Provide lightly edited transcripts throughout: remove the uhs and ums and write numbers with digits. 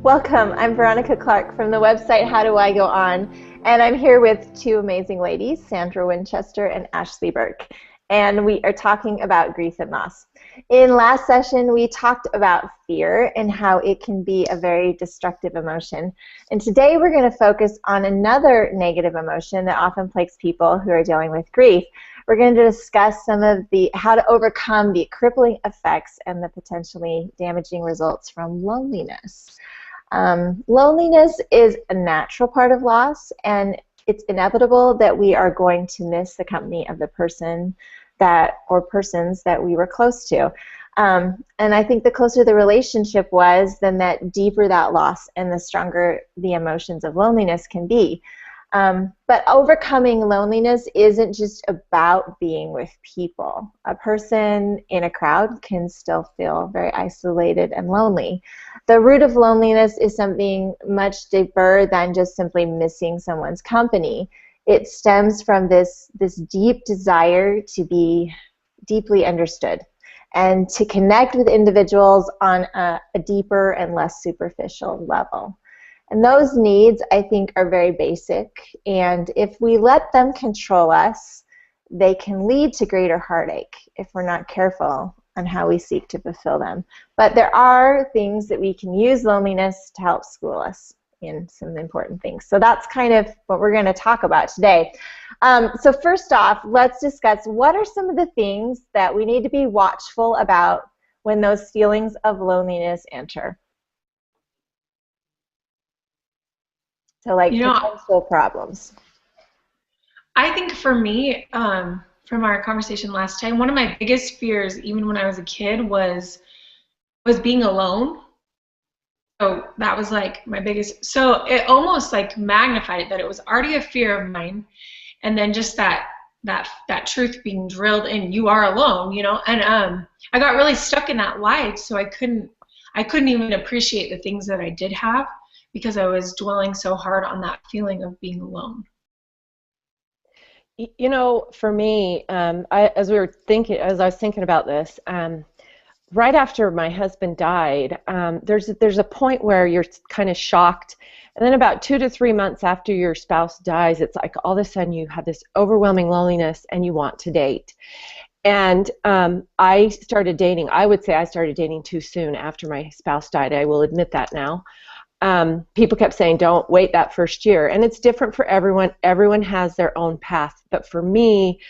Welcome, I'm Veronica Clark from the website How Do I Go On, and I'm here with two amazing ladies, Sandra Winchester and Ashley Burke, and we are talking about grief and loss. In last session, we talked about fear and how it can be a very destructive emotion, and today we're going to focus on another negative emotion that often plagues people who are dealing with grief. We're going to discuss some of how to overcome the crippling effects and the potentially damaging results from loneliness. Loneliness is a natural part of loss, and it's inevitable that we are going to miss the company of the person or persons that we were close to. And I think the closer the relationship was, then that deeper that loss and the stronger the emotions of loneliness can be. But overcoming loneliness isn't just about being with people. A person in a crowd can still feel very isolated and lonely. The root of loneliness is something much deeper than just simply missing someone's company. It stems from this deep desire to be deeply understood and to connect with individuals on a deeper and less superficial level. And those needs, I think, are very basic, and if we let them control us, they can lead to greater heartache if we're not careful on how we seek to fulfill them. But there are things that we can use loneliness to help school us in some important things. So that's kind of what we're going to talk about today. So first off, let's discuss what are some of the things that we need to be watchful about when those feelings of loneliness enter. So like potential problems. I think for me, from our conversation last time, one of my biggest fears, even when I was a kid, was being alone. So that was like my biggest, so it almost like magnified it, that it was already a fear of mine, and then just that truth being drilled in, you are alone, and I got really stuck in that life, so I couldn't even appreciate the things that I did have, because I was dwelling so hard on that feeling of being alone. For me, as I was thinking about this, right after my husband died, there's a point where you're kind of shocked, and then about 2 to 3 months after your spouse dies, it's like all of a sudden you have this overwhelming loneliness and you want to date. And I started dating. I would say I started dating too soon after my spouse died. I will admit that now. People kept saying, don't wait that first year. And it's different for everyone. Everyone has their own path. But for me,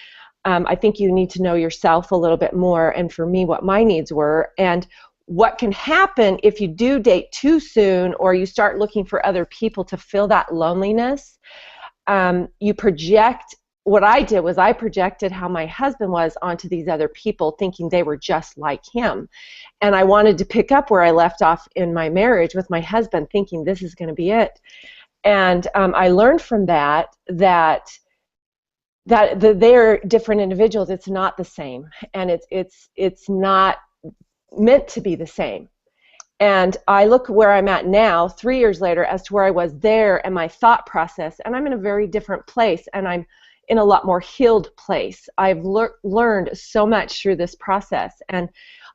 I think you need to know yourself a little bit more. And for me, what my needs were. And what can happen if you do date too soon, or you start looking for other people to fill that loneliness, you project. What I did was I projected how my husband was onto these other people, thinking they were just like him. And I wanted to pick up where I left off in my marriage with my husband, thinking this is going to be it. And I learned from that they're different individuals. It's not the same, and it's not meant to be the same. And I look where I'm at now, 3 years later, as to where I was there and my thought process, and I'm in a very different place, and I'm in a lot more healed place. I've learned so much through this process, and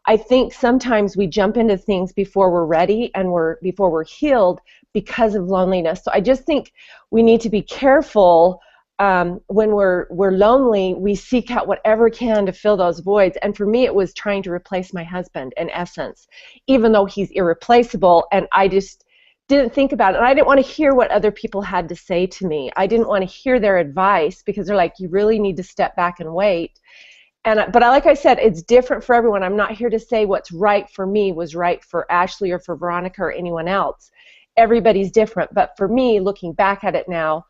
I think sometimes we jump into things before we're ready and before we're healed because of loneliness. So I just think we need to be careful when we're lonely. We seek out whatever can to fill those voids, and for me it was trying to replace my husband in essence, even though he's irreplaceable, and I just didn't think about it, and I didn't want to hear what other people had to say to me. I didn't want to hear their advice, because they're like, you really need to step back and wait. But like I said, it's different for everyone. I'm not here to say what's right for me was right for Ashley or for Veronica or anyone else. Everybody's different. But for me, looking back at it now,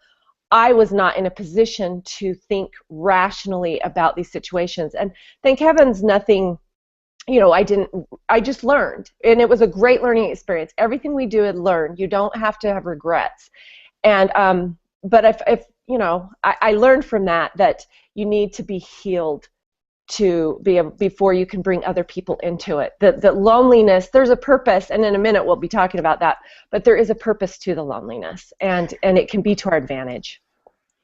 I was not in a position to think rationally about these situations. And thank heavens nothing, I just learned, and it was a great learning experience. Everything we do is learn. You don't have to have regrets. And but if I learned from that you need to be healed to be able, before you can bring other people into it. The loneliness, there's a purpose, and in a minute we'll be talking about that, but there is a purpose to the loneliness, and it can be to our advantage.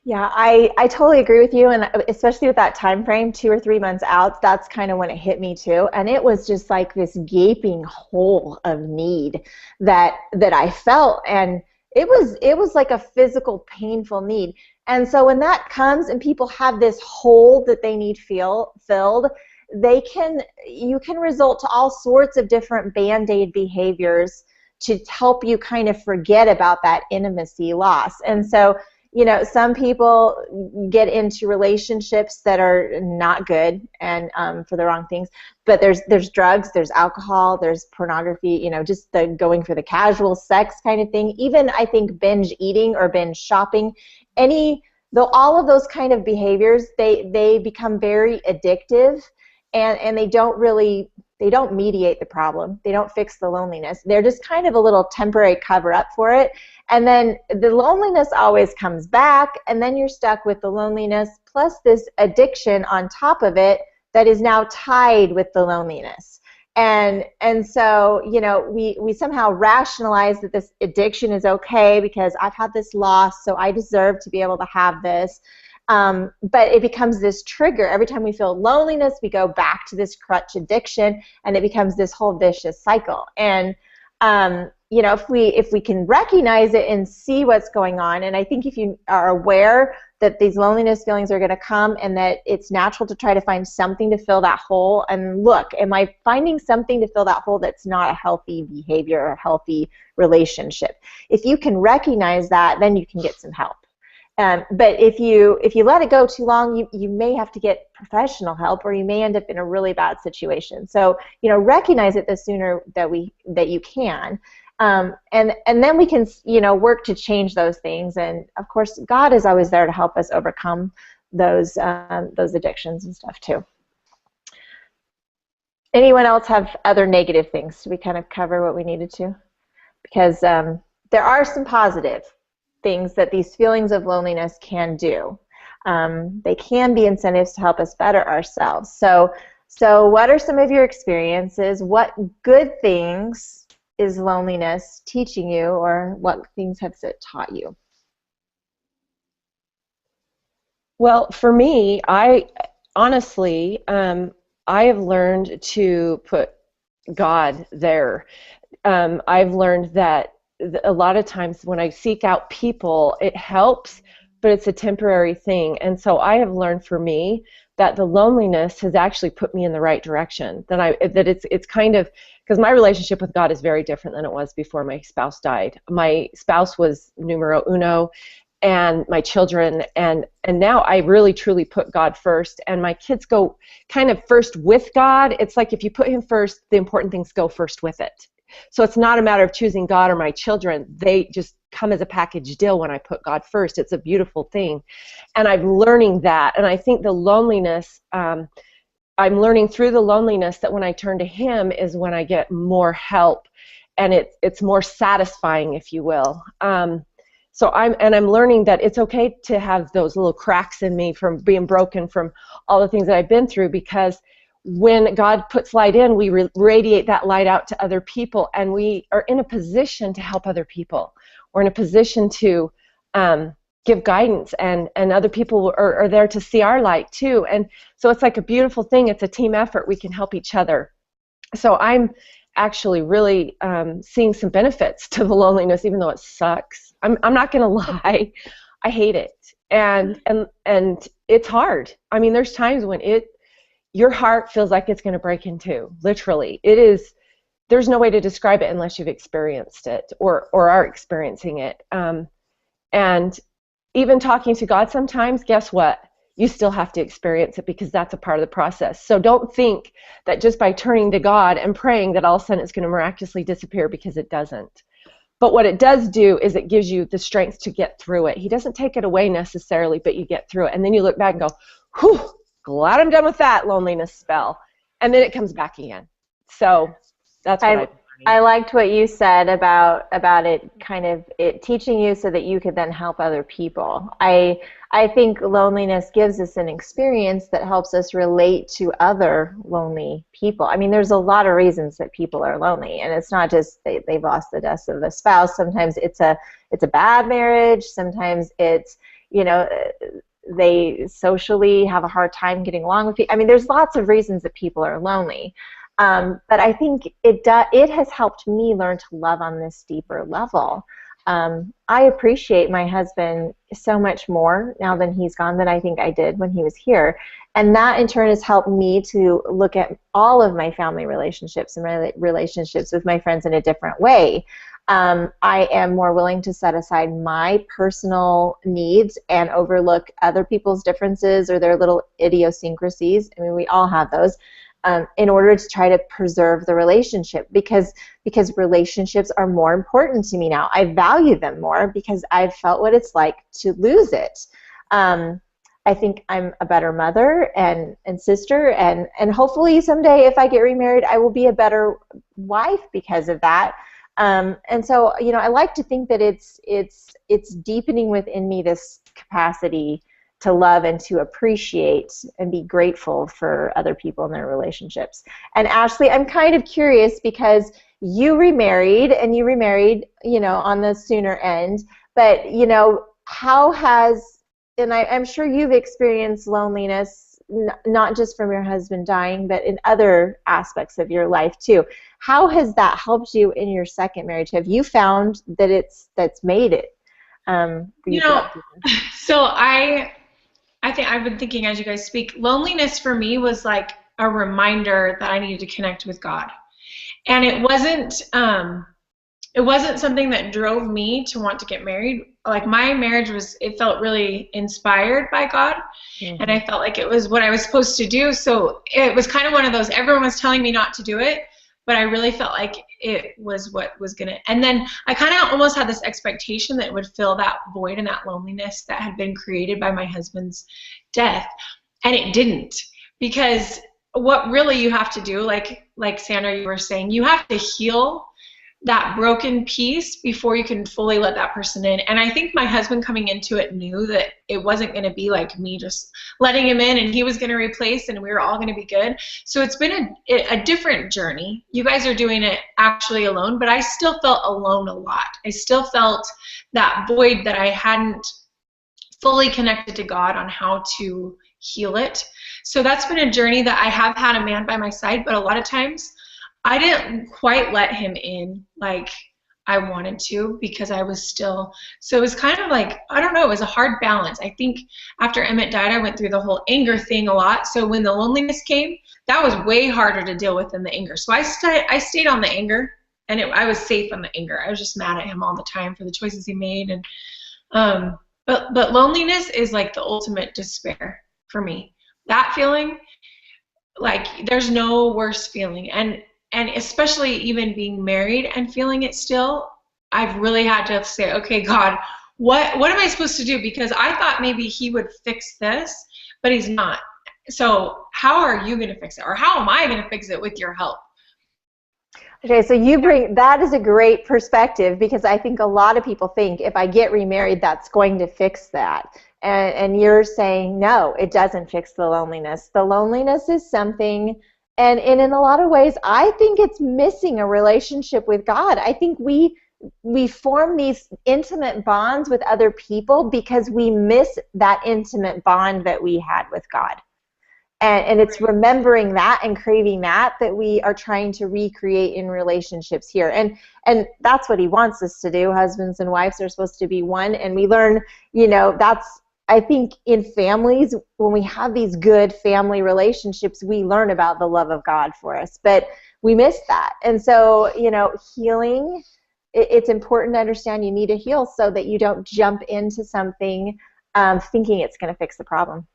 Yeah, I totally agree with you, and especially with that time frame, 2 or 3 months out, that's kind of when it hit me too. And it was just like this gaping hole of need that I felt, and it was like a physical, painful need. And so when that comes and people have this hole that they need filled, you can result to all sorts of different band-aid behaviors to help you kind of forget about that intimacy loss. And so some people get into relationships that are not good and for the wrong things. But there's drugs, there's alcohol, there's pornography, just the going for the casual sex kind of thing. Even I think binge eating or binge shopping, though all of those kind of behaviors, they become very addictive, and they don't mediate the problem. They don't fix the loneliness. They're just kind of a little temporary cover up for it. And then the loneliness always comes back, and then you're stuck with the loneliness plus this addiction on top of it that is now tied with the loneliness. And so, we somehow rationalize that this addiction is okay because I've had this loss, so I deserve to be able to have this. But it becomes this trigger. Every time we feel loneliness, we go back to this crutch addiction, and it becomes this whole vicious cycle. And if we can recognize it and see what's going on, and I think if you are aware that these loneliness feelings are going to come and that it's natural to try to find something to fill that hole, and look, am I finding something to fill that hole that's not a healthy behavior or a healthy relationship? If you can recognize that, then you can get some help. But if you let it go too long, you may have to get professional help, or you may end up in a really bad situation. So recognize it the sooner that you can, and then we can work to change those things. And of course, God is always there to help us overcome those addictions and stuff too. Anyone else have other negative things? Did we kind of cover what we needed to? Because there are some positive things that these feelings of loneliness can do. They can be incentives to help us better ourselves. So what are some of your experiences? What good things is loneliness teaching you, or what things has it taught you? Well, for me, I honestly, I have learned to put God there. I've learned that a lot of times when I seek out people, it helps, but it's a temporary thing. And so I have learned for me that the loneliness has actually put me in the right direction. That it's kind of, because my relationship with God is very different than it was before my spouse died. My spouse was numero uno, and my children, and now I really truly put God first, and my kids go kind of first with God. It's like if you put him first, the important things go first with it. So it's not a matter of choosing God or my children. They just come as a package deal when I put God first. It's a beautiful thing. And I'm learning that. And I think the loneliness, I'm learning through the loneliness that when I turn to him is when I get more help. And it's more satisfying, if you will. So I'm learning that it's okay to have those little cracks in me from being broken from all the things that I've been through, because when God puts light in, we radiate that light out to other people, and we are in a position to help other people. We're in a position to give guidance, and other people are there to see our light too. And so it's like a beautiful thing. It's a team effort. We can help each other. So I'm actually really seeing some benefits to the loneliness, even though it sucks. I'm not going to lie. I hate it. And it's hard. I mean, there's times when your heart feels like it's going to break in two. Literally. It is. There's no way to describe it unless you've experienced it or are experiencing it. And even talking to God sometimes, guess what? You still have to experience it, because that's a part of the process. So don't think that just by turning to God and praying that all of a sudden it's going to miraculously disappear, because it doesn't. But what it does do is it gives you the strength to get through it. He doesn't take it away necessarily, but you get through it. And then you look back and go, whew, glad I'm done with that loneliness spell. And then it comes back again. So that's what I liked what you said about it kind of it teaching you so that you could then help other people. I think loneliness gives us an experience that helps us relate to other lonely people. I mean, there's a lot of reasons that people are lonely, and it's not just they've lost the death of a spouse. Sometimes it's a bad marriage. Sometimes it's they socially have a hard time getting along with people. I mean, there's lots of reasons that people are lonely. But I think it has helped me learn to love on this deeper level. I appreciate my husband so much more now than he's gone than I think I did when he was here. And that in turn has helped me to look at all of my family relationships and my relationships with my friends in a different way. I am more willing to set aside my personal needs and overlook other people's differences or their little idiosyncrasies. I mean, we all have those. In order to try to preserve the relationship, because relationships are more important to me now. I value them more because I've felt what it's like to lose it. I think I'm a better mother and sister, and hopefully someday if I get remarried, I will be a better wife because of that. And so, I like to think that it's deepening within me this capacity to love and to appreciate and be grateful for other people in their relationships. And Ashley, I'm kind of curious because you remarried on the sooner end, but how has, and I'm sure you've experienced loneliness, not just from your husband dying, but in other aspects of your life too. How has that helped you in your second marriage? Have you found that that's made it? So I think I've been thinking as you guys speak, loneliness for me was like a reminder that I needed to connect with God. And it wasn't something that drove me to want to get married. Like my marriage it felt really inspired by God. Mm-hmm. And I felt like it was what I was supposed to do. So it was kind of one of those, everyone was telling me not to do it, but I really felt like it was what was going to, and then I kind of almost had this expectation that it would fill that void and that loneliness that had been created by my husband's death. And it didn't, because what really you have to do, like Sandra, you were saying, you have to heal that broken piece before you can fully let that person in. And I think my husband coming into it knew that it wasn't going to be like me just letting him in and he was going to replace and we were all going to be good. So it's been a different journey. You guys are doing it actually alone, but I still felt alone a lot. I still felt that void that I hadn't fully connected to God on how to heal it. So that's been a journey that I have had a man by my side, but a lot of times I didn't quite let him in like I wanted to because I was still, so it was kind of like, I don't know, it was a hard balance. I think after Emmett died, I went through the whole anger thing a lot. So when the loneliness came, that was way harder to deal with than the anger. So I stayed on the anger, and I was safe on the anger. I was just mad at him all the time for the choices he made. And but loneliness is like the ultimate despair for me. That feeling, like there's no worse feeling. And especially even being married and feeling it still, I've really had to say, okay, God, what am I supposed to do? Because I thought maybe he would fix this, but he's not. So how are you going to fix it? Or how am I going to fix it with your help? Okay, so that is a great perspective, because I think a lot of people think if I get remarried, that's going to fix that. And you're saying, no, it doesn't fix the loneliness. The loneliness is something. And in a lot of ways, I think it's missing a relationship with God. I think we form these intimate bonds with other people because we miss that intimate bond that we had with God. And it's remembering that and craving that we are trying to recreate in relationships here. And that's what he wants us to do. Husbands and wives are supposed to be one. And we learn, that's, I think in families, when we have these good family relationships, we learn about the love of God for us, but we miss that. And so, healing, it's important to understand you need to heal so that you don't jump into something thinking it's going to fix the problem.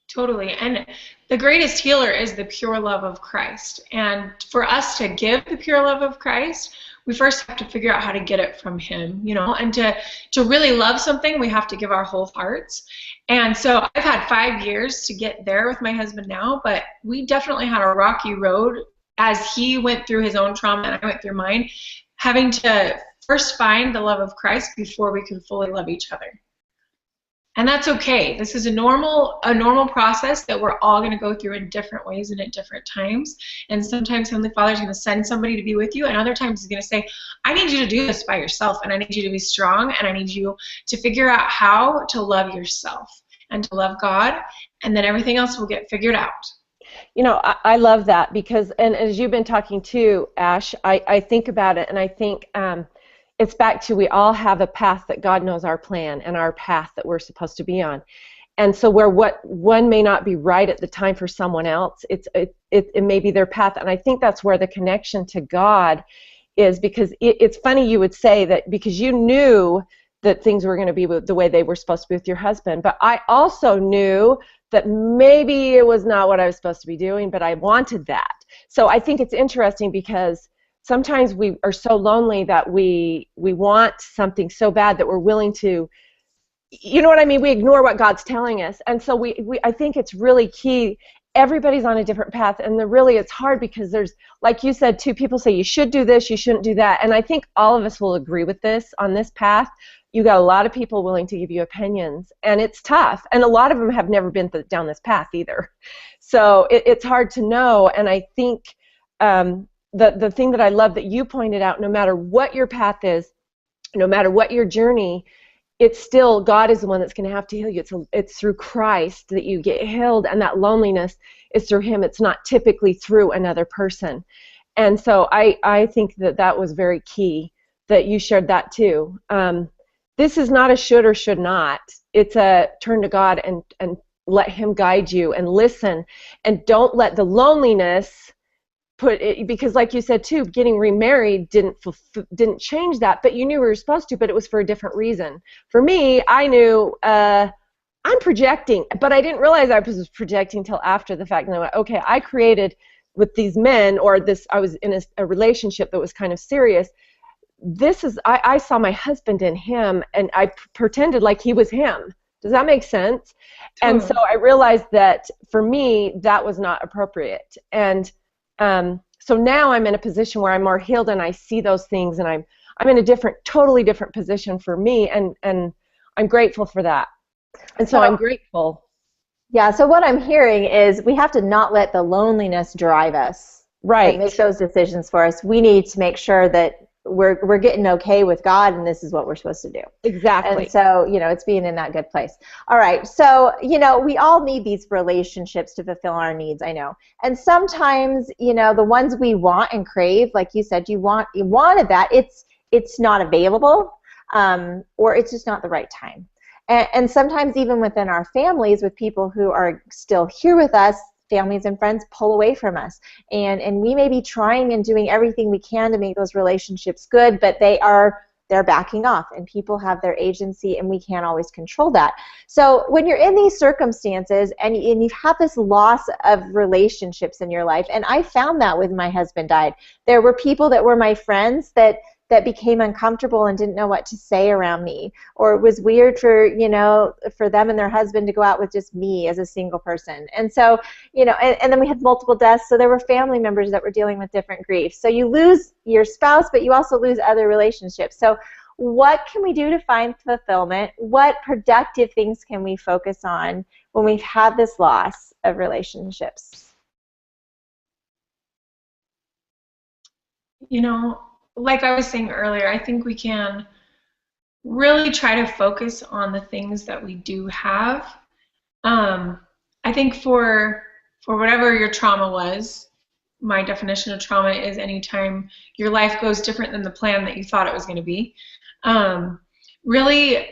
Totally. And the greatest healer is the pure love of Christ. And for us to give the pure love of Christ, we first have to figure out how to get it from him, and to really love something, we have to give our whole hearts. And so I've had 5 years to get there with my husband now, but we definitely had a rocky road as he went through his own trauma and I went through mine, having to first find the love of Christ before we can fully love each other. And that's okay. This is a normal process that we're all going to go through in different ways and at different times. And sometimes Heavenly Father is going to send somebody to be with you, and other times He's going to say, I need you to do this by yourself, and I need you to be strong, and I need you to figure out how to love yourself and to love God, and then everything else will get figured out. You know, I love that because, and as you've been talking too, Ash, I think about it, and I think it's back to we all have a path that God knows our plan and our path that we're supposed to be on. And so where what one may not be right at the time for someone else, it may be their path. And I think that's where the connection to God is, because it's funny you would say that because you knew that things were going to be the way they were supposed to be with your husband. But I also knew that maybe it was not what I was supposed to be doing, but I wanted that. So I think it's interesting because sometimes we are so lonely that we want something so bad that we're willing to, you know what I mean? We ignore what God's telling us. And so I think it's really key. Everybody's on a different path, and it's hard because there's, like you said too, people say you should do this, you shouldn't do that. And I think all of us will agree with this on this path. You got a lot of people willing to give you opinions, and it's tough. And a lot of them have never been down this path either. So it's hard to know. And I think the thing that I love that you pointed out, no matter what your path is, no matter what your journey, it's still God is the one that's going to have to heal you. It's through Christ that you get healed, and that loneliness is through Him. It's not typically through another person. And so I think that was very key that you shared that too. This is not a should or should not. It's a turn to God and let Him guide you and listen, and don't let the loneliness put it, because like you said too, getting remarried didn't change that, but you knew we were supposed to, but it was for a different reason. For me, I knew I'm projecting, but I didn't realize I was projecting till after the fact, and I went, okay, I created with these men, or I was in a relationship that was kind of serious. I saw my husband in him, and I pretended like he was him. Does that make sense? And so I realized that for me, that was not appropriate. And so now I'm in a position where I'm more healed, and I see those things, and I'm in a totally different position for me, and I'm grateful for that. And so I'm grateful. Yeah, so what I'm hearing is we have to not let the loneliness drive us. Right. And make those decisions for us. We need to make sure that we're getting okay with God, and this is what we're supposed to do. Exactly. And so, it's being in that good place. All right. So, we all need these relationships to fulfill our needs, I know. And sometimes, the ones we want and crave, like you said, you wanted that, it's not available, or it's just not the right time. And sometimes even within our families, with people who are still here with us, families and friends pull away from us, and we may be trying and doing everything we can to make those relationships good, but they're backing off, and people have their agency, and we can't always control that. So when you're in these circumstances and you've had this loss of relationships in your life, and I found that when my husband died, there were people that were my friends that became uncomfortable and didn't know what to say around me, or it was weird for them and their husband to go out with just me as a single person. And so, and then we had multiple deaths, so there were family members that were dealing with different griefs. So you lose your spouse, but you also lose other relationships. So what can we do to find fulfillment? What productive things can we focus on when we've had this loss of relationships? Like I was saying earlier, I think we can really try to focus on the things that we do have. I think for whatever your trauma was, my definition of trauma is anytime your life goes different than the plan that you thought it was going to be. Really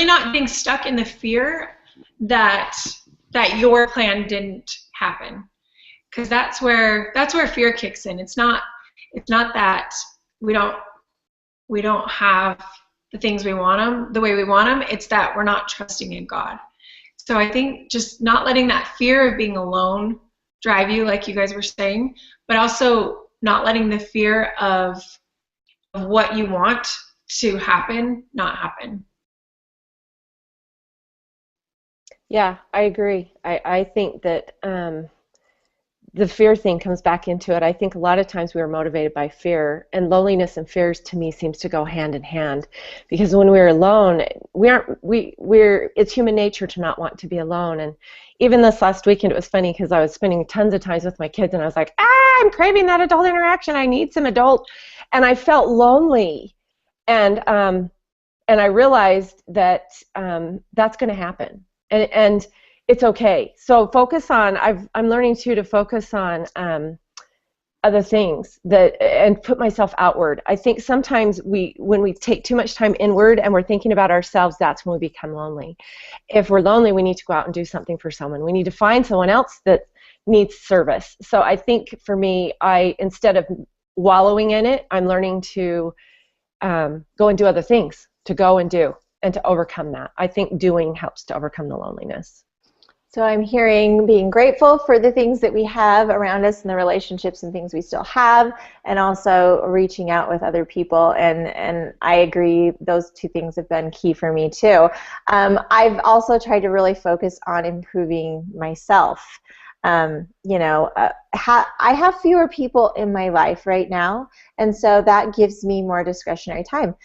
not being stuck in the fear that your plan didn't happen, because that's where fear kicks in. It's not that we don't have the things we want them the way we want them. It's that we're not trusting in God. So I think just not letting that fear of being alone drive you, like you guys were saying, but also not letting the fear of what you want to happen not happen. Yeah, I agree. I think that the fear thing comes back into it. I think a lot of times we are motivated by fear, and loneliness and fears to me seems to go hand in hand, because when we're alone, it's human nature to not want to be alone. And even this last weekend, it was funny because I was spending tons of times with my kids, and I was like, I'm craving that adult interaction. I need some adult, and I felt lonely, and I realized that that's going to happen, and it's okay. So focus on, I'm learning too to focus on other things and put myself outward. I think sometimes when we take too much time inward and we're thinking about ourselves, that's when we become lonely. If we're lonely, we need to go out and do something for someone. We need to find someone else that needs service. So I think for me, instead of wallowing in it, I'm learning to go and do other things, to go and do, and to overcome that. I think doing helps to overcome the loneliness. So I'm hearing being grateful for the things that we have around us and the relationships and things we still have, and also reaching out with other people. And I agree, those two things have been key for me too. I've also tried to really focus on improving myself. I have fewer people in my life right now, and so that gives me more discretionary time.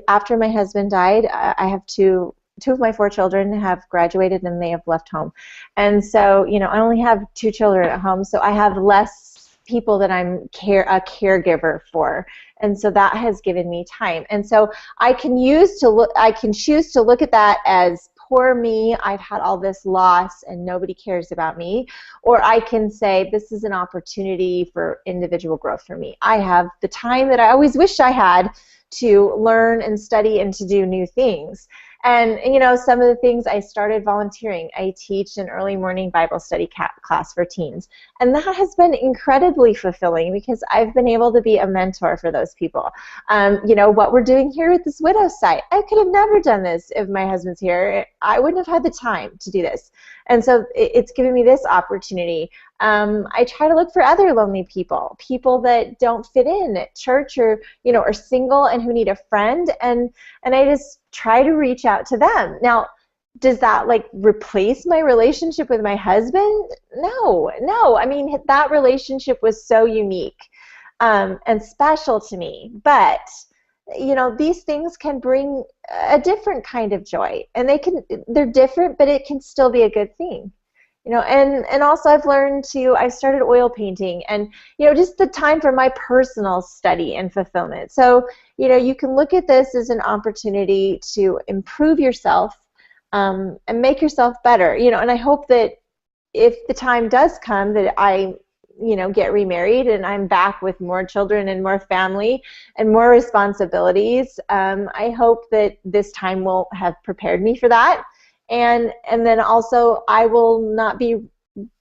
After my husband died, I have two of my 4 children have graduated and they have left home. And so, I only have 2 children at home, so I have less people that I'm a caregiver for. And so that has given me time. And so I can choose to look at that as, poor me, I've had all this loss and nobody cares about me. Or I can say, this is an opportunity for individual growth for me. I have the time that I always wished I had to learn and study and to do new things. And, some of the things, I started volunteering. I teach an early morning Bible study class for teens. And that has been incredibly fulfilling because I've been able to be a mentor for those people. What we're doing here with this widow site, I could have never done this if my husband's here. I wouldn't have had the time to do this. And so it's given me this opportunity. I try to look for other lonely people that don't fit in at church or, are single and who need a friend. And I just try to reach out to them. Now, does that replace my relationship with my husband? No. I mean, that relationship was so unique and special to me. But, these things can bring a different kind of joy. And they're different, but it can still be a good thing. And also I've started oil painting and, just the time for my personal study and fulfillment. So, you can look at this as an opportunity to improve yourself and make yourself better, and I hope that if the time does come that I, get remarried and I'm back with more children and more family and more responsibilities, I hope that this time will have prepared me for that. And then also I will not be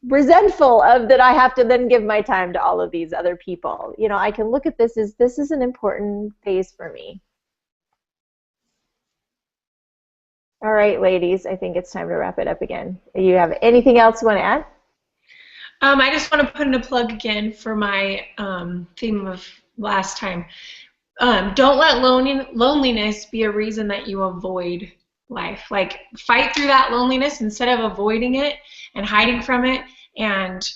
resentful of that I have to then give my time to all of these other people. I can look at this as this is an important phase for me. All right, ladies, I think it's time to wrap it up again. You have anything else you want to add? I just want to put in a plug again for my theme of last time. Don't let loneliness be a reason that you avoid life. Fight through that loneliness instead of avoiding it and hiding from it and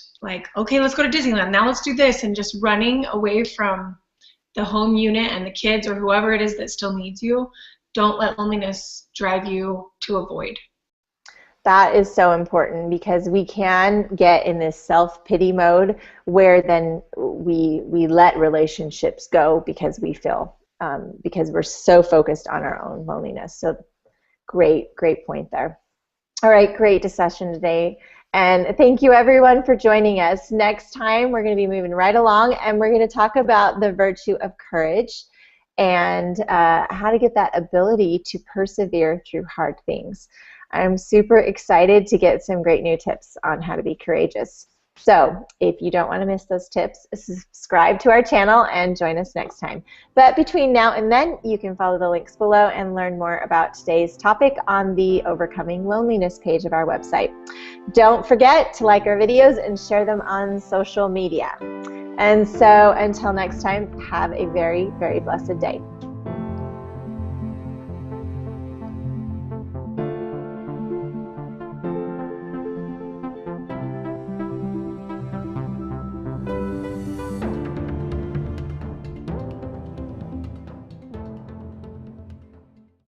okay, let's go to Disneyland, now let's do this, and just running away from the home unit and the kids or whoever it is that still needs you. Don't let loneliness drive you to avoid. That is so important because we can get in this self-pity mode where then we let relationships go because we feel because we're so focused on our own loneliness. So great point there. All right, great discussion today. And thank you everyone for joining us. Next time we're going to be moving right along and we're going to talk about the virtue of courage and how to get that ability to persevere through hard things. I'm super excited to get some great new tips on how to be courageous. So if you don't want to miss those tips, subscribe to our channel and join us next time. But between now and then, you can follow the links below and learn more about today's topic on the Overcoming Loneliness page of our website. Don't forget to like our videos and share them on social media. And so until next time, have a very, very blessed day.